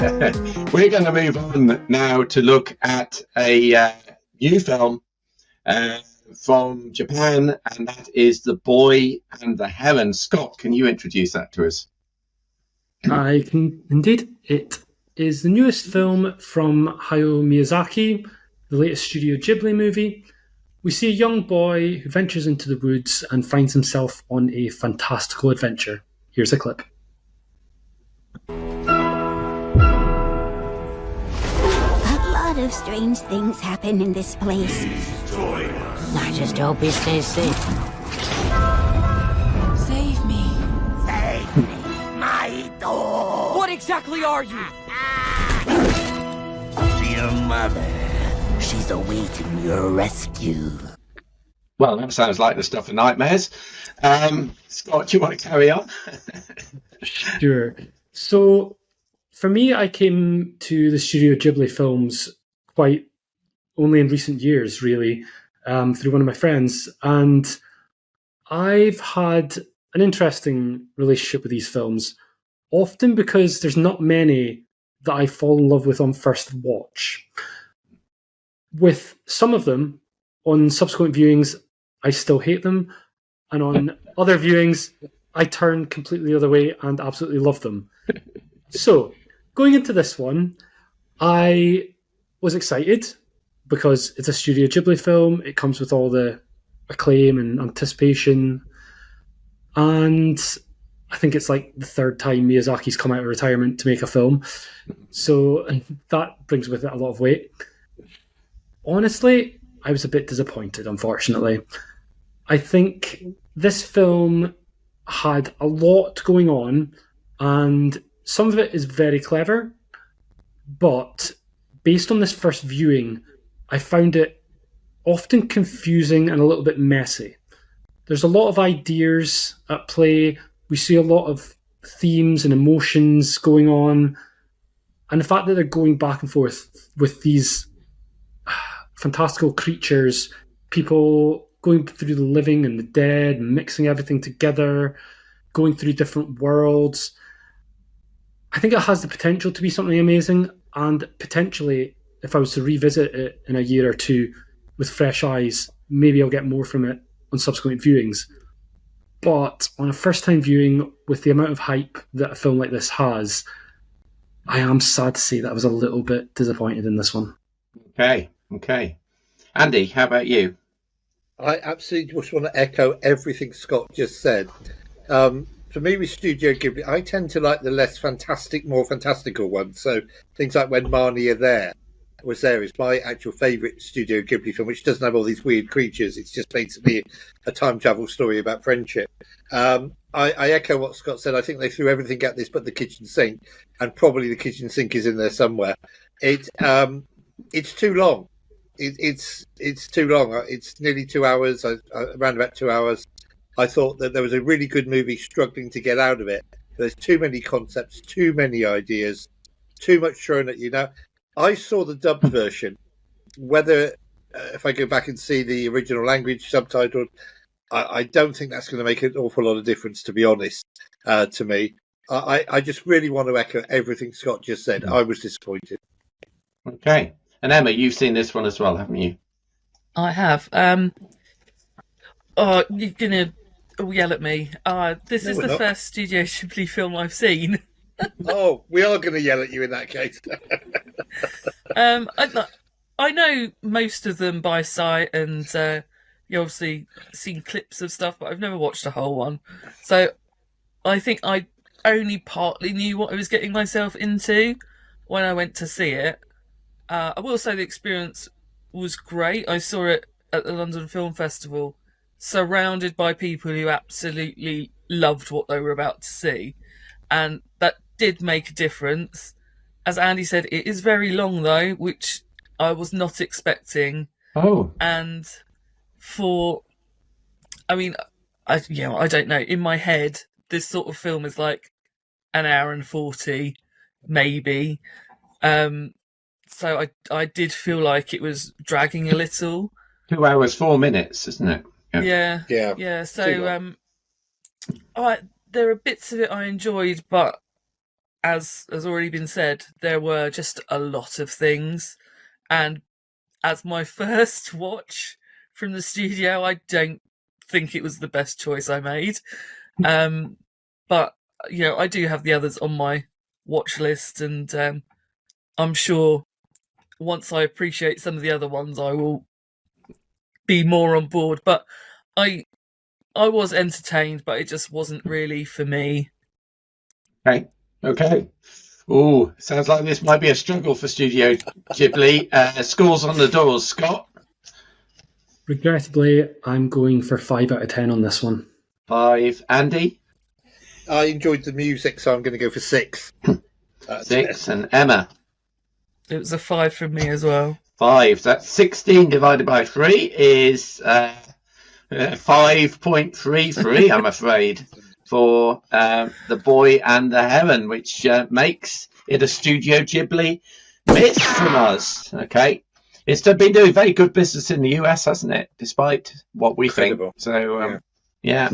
We're going to move on now to look at a new film from Japan, and that is The Boy and the Heron. Scott, can you introduce that to us? I can indeed. It is the newest film from Hayao Miyazaki, the latest Studio Ghibli movie. We see a young boy who ventures into the woods and finds himself on a fantastical adventure. Here's a clip. A lot of strange things happen in this place. I just hope he stays safe. Save me. Save me, my dog. What exactly are you? Your mother. She's awaiting your rescue. Well, that sounds like the stuff of nightmares. Scott, do you want to carry on? Sure. So, for me, I came to the Studio Ghibli films quite only in recent years, really, through one of my friends. And I've had an interesting relationship with these films, often because there's not many that I fall in love with on first watch. With some of them, on subsequent viewings, I still hate them. And on other viewings, I turn completely the other way and absolutely love them. So, going into this one, I was excited because it's a Studio Ghibli film. It comes with all the acclaim and anticipation. And I think it's like the third time Miyazaki's come out of retirement to make a film. So that brings with it a lot of weight. Honestly, I was a bit disappointed, unfortunately. I think this film had a lot going on, and some of it is very clever, but based on this first viewing, I found it often confusing and a little bit messy. There's a lot of ideas at play. We see a lot of themes and emotions going on, and the fact that they're going back and forth with these fantastical creatures, people going through the living and the dead, mixing everything together, going through different worlds. I think it has the potential to be something amazing, and potentially, if I was to revisit it in a year or two with fresh eyes, maybe I'll get more from it on subsequent viewings. But on a first-time viewing, with the amount of hype that a film like this has, I am sad to say that I was a little bit disappointed in this one. Okay. Andy, how about you? I absolutely just want to echo everything Scott just said. For me, with Studio Ghibli, I tend to like the less fantastic, more fantastical ones. So things like When Marnie Are There is my actual favourite Studio Ghibli film, which doesn't have all these weird creatures. It's just basically a time travel story about friendship. I echo what Scott said. I think they threw everything at this but the kitchen sink, and probably the kitchen sink is in there somewhere. It's too long. It's too long. It's nearly 2 hours, around about 2 hours. I thought that there was a really good movie struggling to get out of it. There's too many concepts, too many ideas, too much thrown at you. Now, I saw the dubbed version. Whether, if I go back and see the original language subtitled, I don't think that's going to make an awful lot of difference, to be honest, to me. I just really want to echo everything Scott just said. I was disappointed. Okay. And Emma, you've seen this one as well, haven't you? I have. You're going to yell at me. This is the first Studio Ghibli film I've seen. Oh, we are going to yell at you in that case. I know most of them by sight, and you obviously seen clips of stuff, but I've never watched a whole one. So I think I only partly knew what I was getting myself into when I went to see it. I will say the experience was great. I saw it at the London Film Festival, surrounded by people who absolutely loved what they were about to see. And that did make a difference. As Andy said, it is very long, though, which I was not expecting. Oh. And I don't know. In my head, this sort of film is like an hour and 40, maybe. So I did feel like it was dragging a little. 2 hours, 4 minutes, isn't it? Yeah. So there are bits of it I enjoyed, but as has already been said, there were just a lot of things. And as my first watch from the studio, I don't think it was the best choice I made. But, I do have the others on my watch list, and I'm sure once I appreciate some of the other ones, I will be more on board. But I was entertained, but it just wasn't really for me. Okay. Oh, sounds like this might be a struggle for Studio Ghibli. Scores on the doors, Scott. Regrettably, I'm going for 5 out of 10 on this one. 5. Andy? I enjoyed the music, so I'm going to go for 6. 6. And Emma? It was a 5 from me as well. 5. That's 16 divided by 3 is 5.33, I'm afraid, for The Boy and the Heron, which makes it a Studio Ghibli miss from us. Okay. It's been doing very good business in the US, hasn't it? Despite what we Incredible. think. So, yeah.